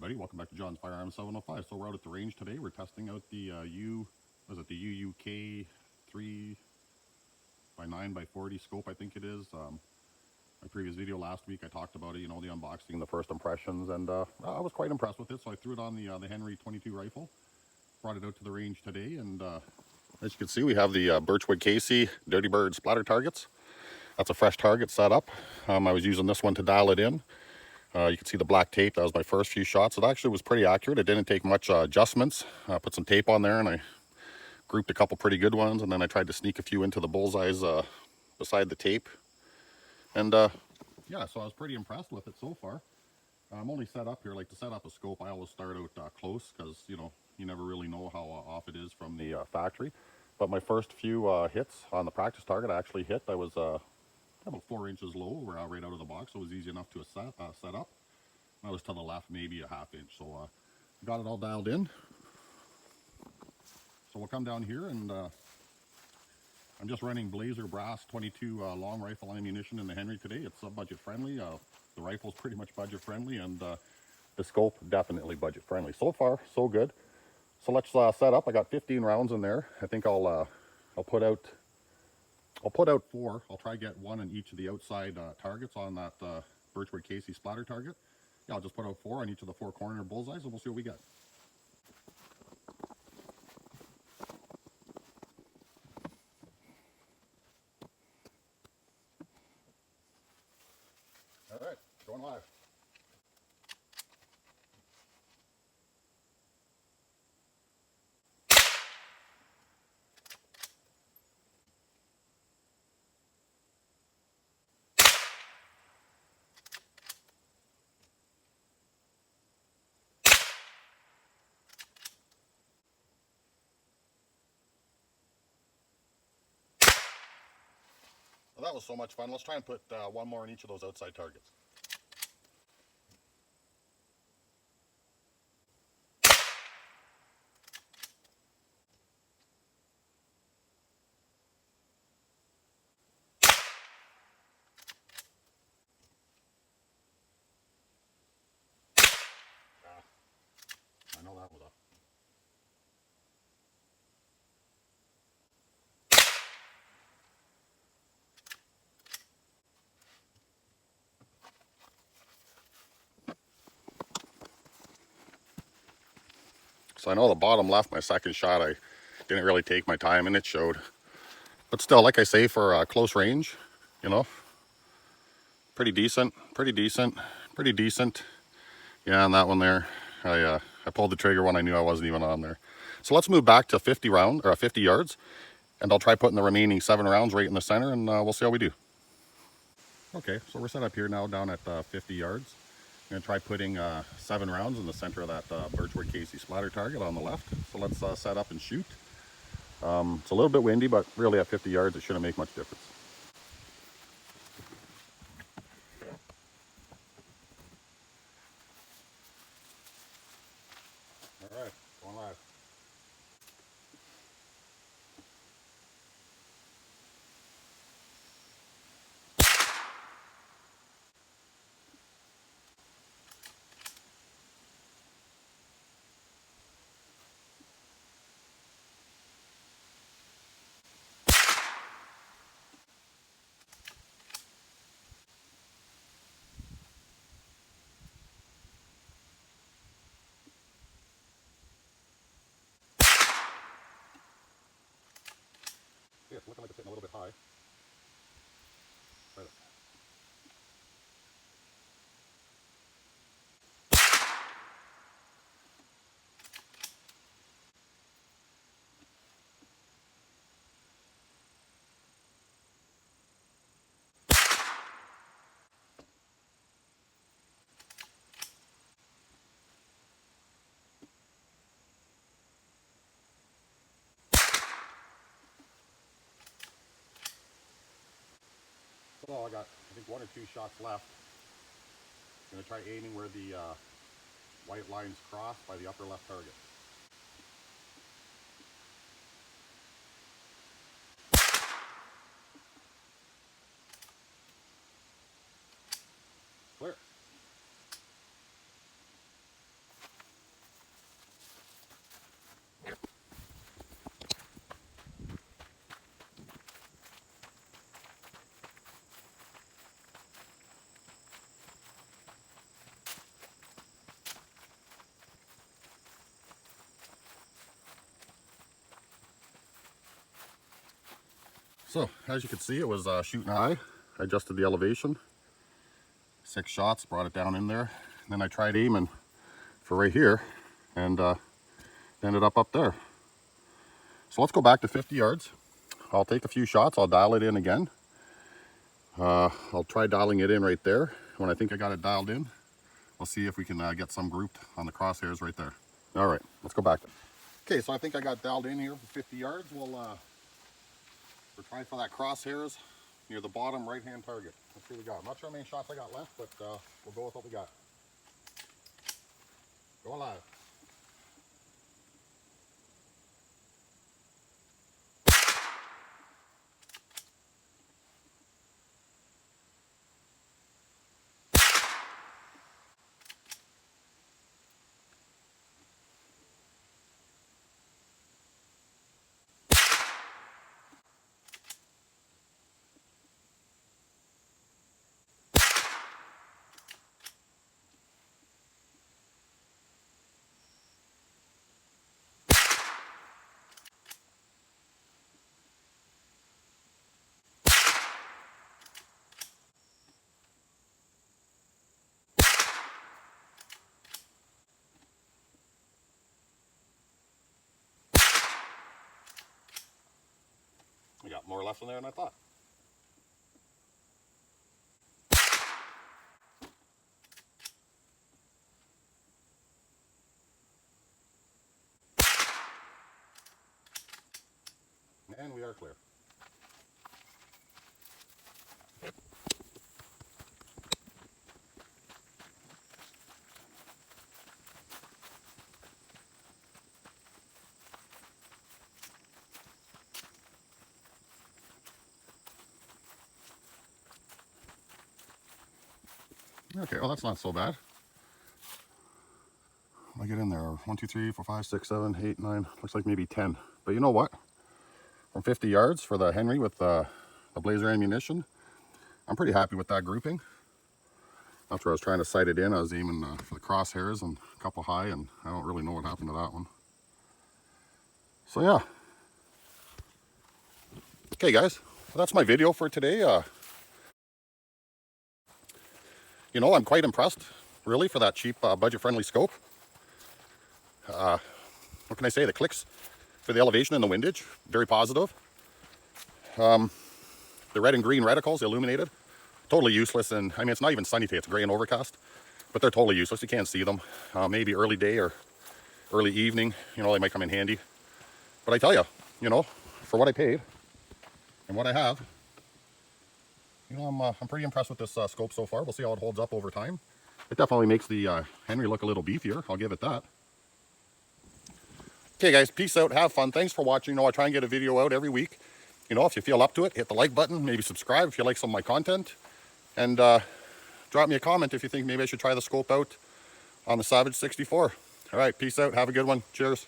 everybody, welcome back to John's Firearms 705. So we're out at the range today. We're testing out the the UUK 3 by 9 by 40 scope, I think it is. My previous video last week I talked about it, you know, the unboxing, the first impressions, and I was quite impressed with it. So I threw it on the Henry 22 rifle, brought it out to the range today, and as you can see, we have the Birchwood Casey Dirty Bird splatter targets. That's a fresh target set up. I was using this one to dial it in. You can see the black tape. That was my first few shots. It actually was pretty accurate. It didn't take much adjustments. I put some tape on there and I grouped a couple pretty good ones, and then I tried to sneak a few into the bullseyes beside the tape. And yeah, so I was pretty impressed with it so far. I'm only set up here, like to set up a scope, I always start out close because, you know, you never really know how off it is from the factory. But my first few hits on the practice target I actually hit. I was about 4 inches low right out of the box, so it was easy enough to set up. I was to the left, maybe a ½ inch. So got it all dialed in. So we'll come down here, and I'm just running Blazer Brass 22 long rifle ammunition in the Henry today. It's budget friendly. The rifle's pretty much budget friendly, and the scope definitely budget friendly. So far, so good. So let's set up. I got 15 rounds in there. I think I'll put out 4. I'll try to get 1 on each of the outside targets on that Birchwood Casey splatter target. Yeah, I'll just put out 4 on each of the 4 corner bullseyes, and we'll see what we get. All right, going live. Well, that was so much fun. Let's try and put 1 more on each of those outside targets. I know that was a... So I know the bottom left, my second shot, I didn't really take my time and it showed. But still, like I say, for close range, you know, pretty decent, pretty decent, pretty decent. Yeah, on that one there, I pulled the trigger when I knew I wasn't even on there. So let's move back to 50 yards, and I'll try putting the remaining 7 rounds right in the center, and we'll see how we do. Okay, so we're set up here now down at 50 yards. I'm gonna try putting 7 rounds in the center of that Birchwood Casey splatter target on the left. So let's set up and shoot. It's a little bit windy, but really at 50 yards, it shouldn't make much difference. All right, going live. Yeah, it's looking like it's hitting a little bit high. Right. So I got, I think, 1 or 2 shots left. I'm gonna try aiming where the white lines cross by the upper left target. Clear. So as you can see, it was shooting high. I adjusted the elevation, 6 shots, brought it down in there. And then I tried aiming for right here and ended up there. So let's go back to 50 yards. I'll take a few shots, I'll dial it in again. I'll try dialing it in right there. When I think I got it dialed in, we'll see if we can get some grouped on the crosshairs right there. All right, let's go back. Okay, so I think I got dialed in here for 50 yards. We're trying for that crosshairs near the bottom right-hand target. Let's see what we got. I'm not sure how many shots I got left, but we'll go with what we got. Go live. We got more left in there than I thought. And we are clear. Okay, well that's not so bad. I get in there, 1, 2, 3, 4, 5, 6, 7, 8, 9, looks like maybe 10. But you know what? From 50 yards for the Henry with the Blazer ammunition, I'm pretty happy with that grouping. After I was trying to sight it in, I was aiming for the crosshairs and a couple high, and I don't really know what happened to that one. So yeah. Okay guys, well, that's my video for today. You know, I'm quite impressed, really, for that cheap, budget-friendly scope. What can I say? The clicks for the elevation and the windage, very positive. The red and green reticles, illuminated, totally useless. And I mean, it's not even sunny today, it's gray and overcast, but they're totally useless. You can't see them. Maybe early day or early evening, you know, they might come in handy. But I tell you, you know, for what I paid and what I have, you know, I'm pretty impressed with this scope so far. We'll see how it holds up over time. It definitely makes the Henry look a little beefier, I'll give it that. Okay guys, peace out, have fun. Thanks for watching. You know, I try and get a video out every week. You know, if you feel up to it, hit the like button, maybe subscribe if you like some of my content. And drop me a comment if you think maybe I should try the scope out on the Savage 64. All right, peace out, have a good one. Cheers.